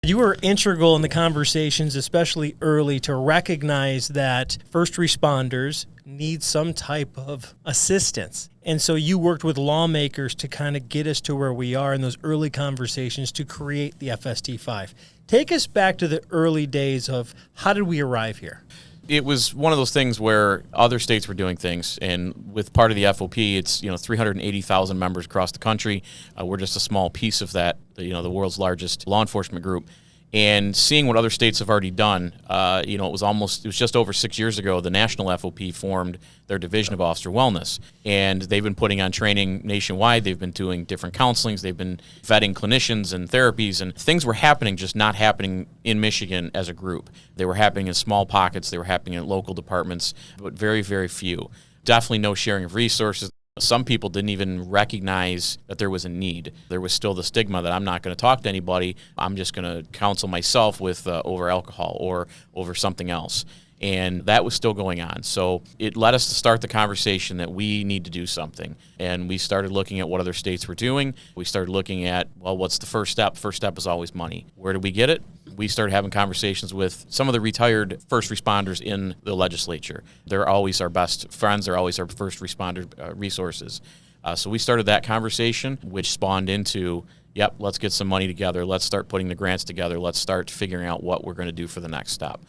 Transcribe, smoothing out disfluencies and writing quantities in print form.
You were integral in the conversations, especially early, to recognize that first responders need some type of assistance. And so you worked with lawmakers to kind of get us to where we are in those early conversations to create the FST5. Take us back to the early days of how did we arrive here? It was one of those things where other states were doing things, and with part of the FOP, it's 380,000 members across the country. We're just a small piece of that, the world's largest law enforcement group. And seeing what other states have already done, it was just over 6 years ago, the National FOP formed their Division of Officer Wellness. And they've been putting on training nationwide. They've been doing different counselings. They've been vetting clinicians and therapies. And things were happening, just not happening in Michigan as a group. They were happening in small pockets. They were happening in local departments, but very, very few. Definitely no sharing of resources. Some people didn't even recognize that there was a need. There was still the stigma that I'm not going to talk to anybody. I'm just going to counsel myself with over alcohol or over something else. And that was still going on. So it led us to start the conversation that we need to do something. And we started looking at what other states were doing. We started looking at, well, what's the first step? First step is always money. Where do we get it? We started having conversations with some of the retired first responders in the legislature. They're always our best friends. They're always our first responder resources. So we started that conversation, which spawned into, yep, let's get some money together. Let's start putting the grants together. Let's start figuring out what we're going to do for the next step.